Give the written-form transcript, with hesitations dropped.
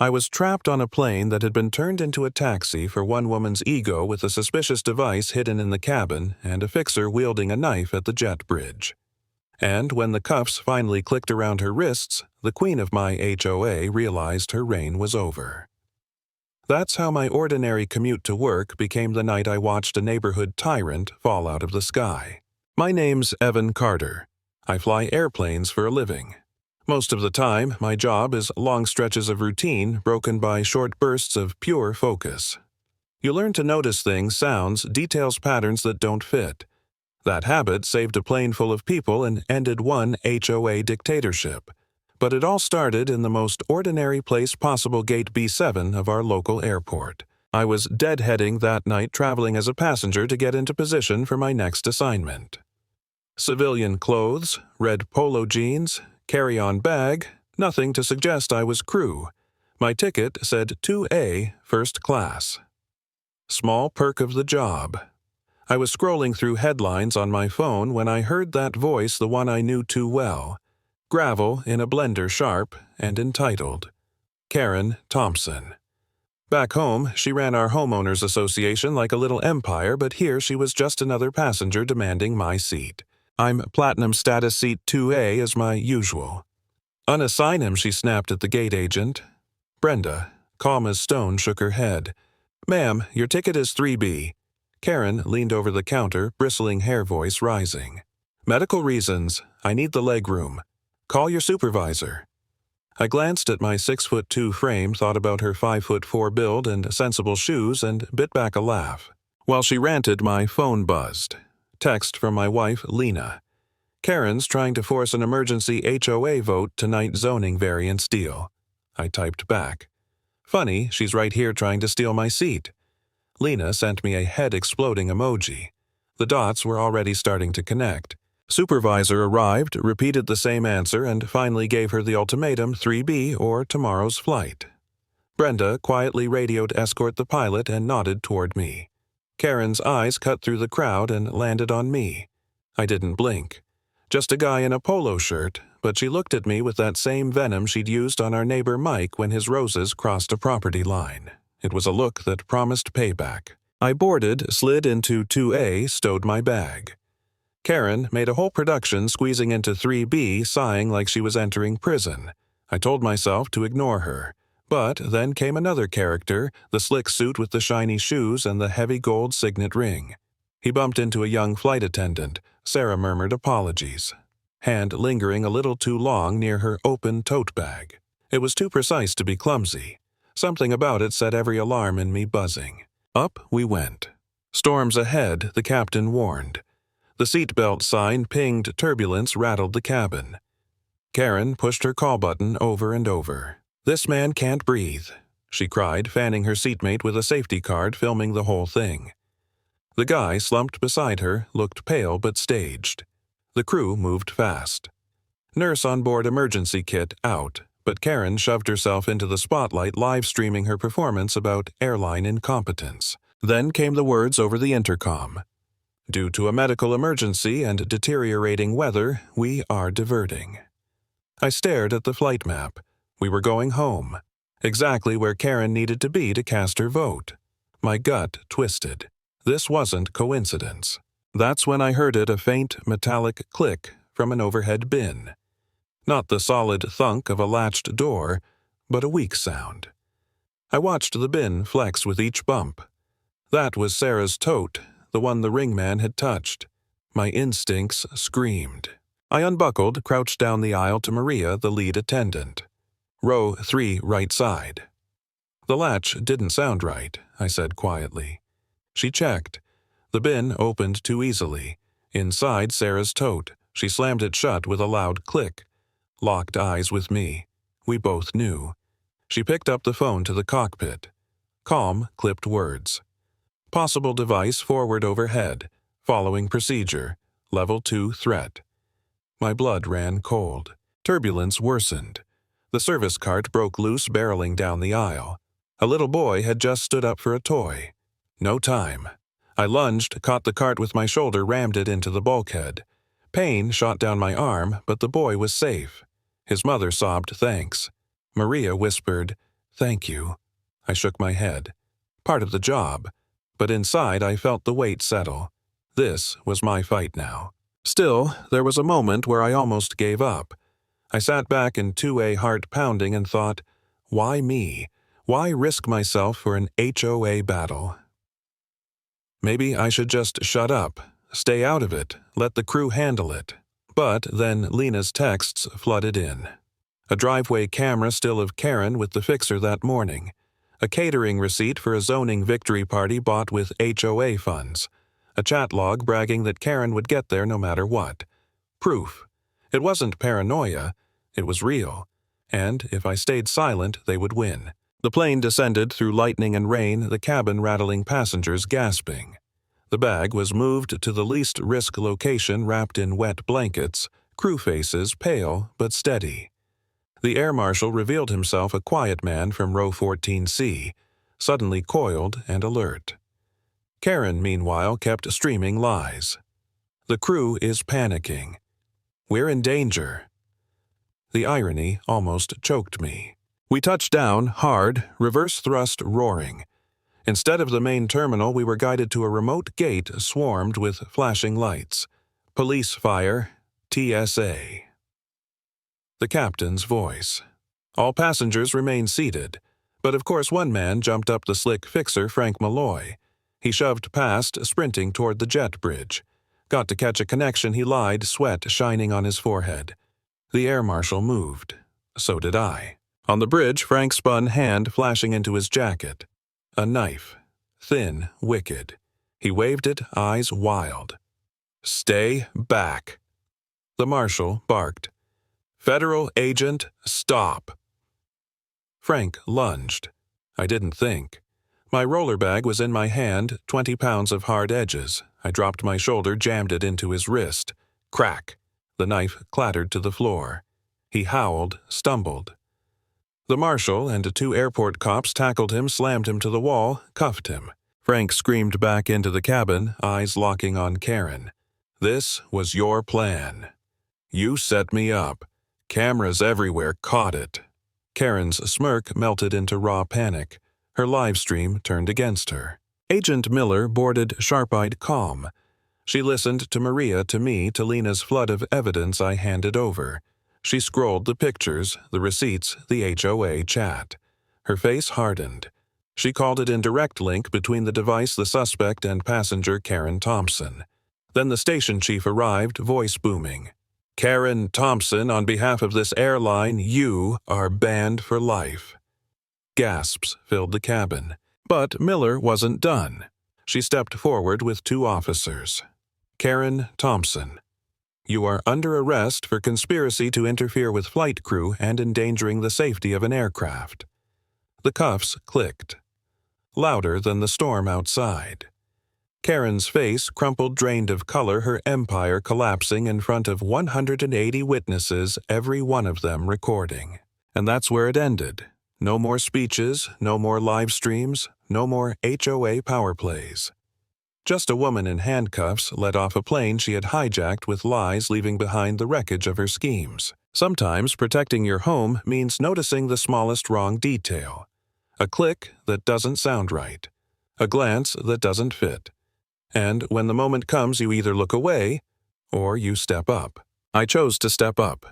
I was trapped on a plane that had been turned into a taxi for one woman's ego with a suspicious device hidden in the cabin and a fixer wielding a knife at the jet bridge. And when the cuffs finally clicked around her wrists, the queen of my HOA realized her reign was over. That's how my ordinary commute to work became the night I watched a neighborhood tyrant fall out of the sky. My name's Evan Carter. I fly airplanes for a living. Most of the time, my job is long stretches of routine broken by short bursts of pure focus. You learn to notice things, sounds, details, patterns that don't fit. That habit saved a plane full of people and ended one HOA dictatorship. But it all started in the most ordinary place possible, Gate B7 of our local airport. I was deadheading that night traveling as a passenger to get into position for my next assignment. Civilian clothes, red polo jeans, carry-on bag, nothing to suggest I was crew. My ticket said 2A, first class. Small perk of the job. I was scrolling through headlines on my phone when I heard that voice, the one I knew too well. Gravel in a blender sharp and entitled. Karen Thompson. Back home, she ran our homeowners association like a little empire, but here she was just another passenger demanding my seat. I'm platinum status seat 2A as my usual. Unassign him, she snapped at the gate agent. Brenda, calm as stone, shook her head. Ma'am, your ticket is 3B. Karen leaned over the counter, bristling hair voice rising. Medical reasons. I need the legroom. Call your supervisor. I glanced at my 6'2" frame, thought about her 5'4" build and sensible shoes, and bit back a laugh. While she ranted, my phone buzzed. Text from my wife, Lena. Karen's trying to force an emergency HOA vote tonight zoning variance deal. I typed back. Funny, she's right here trying to steal my seat. Lena sent me a head-exploding emoji. The dots were already starting to connect. Supervisor arrived, repeated the same answer, and finally gave her the ultimatum, 3B or tomorrow's flight. Brenda quietly radioed Escort the pilot and nodded toward me. Karen's eyes cut through the crowd and landed on me. I didn't blink. Just a guy in a polo shirt, but she looked at me with that same venom she'd used on our neighbor Mike when his roses crossed a property line. It was a look that promised payback. I boarded, slid into 2A, stowed my bag. Karen made a whole production squeezing into 3B, sighing like she was entering prison. I told myself to ignore her. But then came another character, the slick suit with the shiny shoes and the heavy gold signet ring. He bumped into a young flight attendant. Sarah murmured apologies, hand lingering a little too long near her open tote bag. It was too precise to be clumsy. Something about it set every alarm in me buzzing. Up we went. Storms ahead, the captain warned. The seatbelt sign pinged, turbulence rattled the cabin. Karen pushed her call button over and over. "This man can't breathe," she cried, fanning her seatmate with a safety card, filming the whole thing. The guy slumped beside her, looked pale but staged. The crew moved fast. Nurse on board emergency kit out, but Karen shoved herself into the spotlight, live streaming her performance about airline incompetence. Then came the words over the intercom. "Due to a medical emergency and deteriorating weather, we are diverting." I stared at the flight map. We were going home, exactly where Karen needed to be to cast her vote. My gut twisted. This wasn't coincidence. That's when I heard it, a faint, metallic click from an overhead bin. Not the solid thunk of a latched door, but a weak sound. I watched the bin flex with each bump. That was Sarah's tote, the one the ringman had touched. My instincts screamed. I unbuckled, crouched down the aisle to Maria, the lead attendant. "Row 3, right side." "The latch didn't sound right," I said quietly. She checked. The bin opened too easily. Inside Sarah's tote, she slammed it shut with a loud click. Locked eyes with me. We both knew. She picked up the phone to the cockpit. Calm, clipped words. "Possible device forward overhead. Following procedure. Level 2 threat." My blood ran cold. Turbulence worsened. The service cart broke loose, barreling down the aisle. A little boy had just stood up for a toy. No time. I lunged, caught the cart with my shoulder, rammed it into the bulkhead. Pain shot down my arm, but the boy was safe. His mother sobbed thanks. Maria whispered, Thank you. I shook my head. Part of the job. But inside I felt the weight settle. This was my fight now. Still, there was a moment where I almost gave up. I sat back in 2A heart pounding and thought, why me? Why risk myself for an HOA battle? Maybe I should just shut up, stay out of it, let the crew handle it. But then Lena's texts flooded in. A driveway camera still of Karen with the fixer that morning. A catering receipt for a zoning victory party bought with HOA funds. A chat log bragging that Karen would get there no matter what. Proof. It wasn't paranoia. It was real. And if I stayed silent, they would win. The plane descended through lightning and rain, the cabin rattling, passengers gasping. The bag was moved to the least risk location wrapped in wet blankets, crew faces pale but steady. The air marshal revealed himself a quiet man from row 14C, suddenly coiled and alert. Karen, meanwhile, kept streaming lies. The crew is panicking. We're in danger. The irony almost choked me. We touched down, hard, reverse thrust roaring. Instead of the main terminal, we were guided to a remote gate swarmed with flashing lights. Police fire, TSA. The captain's voice. All passengers remained seated, but of course one man jumped up the slick fixer, Frank Malloy. He shoved past, sprinting toward the jet bridge. Got to catch a connection, he lied, sweat shining on his forehead. The air marshal moved. So did I. On the bridge, Frank spun, hand flashing into his jacket. A knife. Thin, wicked. He waved it, eyes wild. Stay back. The marshal barked. Federal agent, stop. Frank lunged. I didn't think. My roller bag was in my hand, 20 pounds of hard edges. I dropped my shoulder, jammed it into his wrist. Crack. The knife clattered to the floor. He howled, stumbled. The marshal and 2 airport cops tackled him, slammed him to the wall, cuffed him. Frank screamed back into the cabin, eyes locking on Karen. This was your plan. You set me up. Cameras everywhere caught it. Karen's smirk melted into raw panic. Her live stream turned against her. Agent Miller boarded sharp-eyed calm. She listened to Maria, to me, to Lena's flood of evidence I handed over. She scrolled the pictures, the receipts, the HOA chat. Her face hardened. She called it in direct link between the device, the suspect, and passenger Karen Thompson. Then the station chief arrived, voice booming. Karen Thompson, on behalf of this airline, you are banned for life. Gasps filled the cabin. But Miller wasn't done. She stepped forward with 2 officers. Karen Thompson. You are under arrest for conspiracy to interfere with flight crew and endangering the safety of an aircraft. The cuffs clicked. Louder than the storm outside. Karen's face crumpled, drained of color, her empire collapsing in front of 180 witnesses, every one of them recording. And that's where it ended. No more speeches, no more live streams, no more HOA power plays. Just a woman in handcuffs led off a plane she had hijacked with lies, leaving behind the wreckage of her schemes. Sometimes protecting your home means noticing the smallest wrong detail. A click that doesn't sound right. A glance that doesn't fit. And when the moment comes, you either look away or you step up. I chose to step up.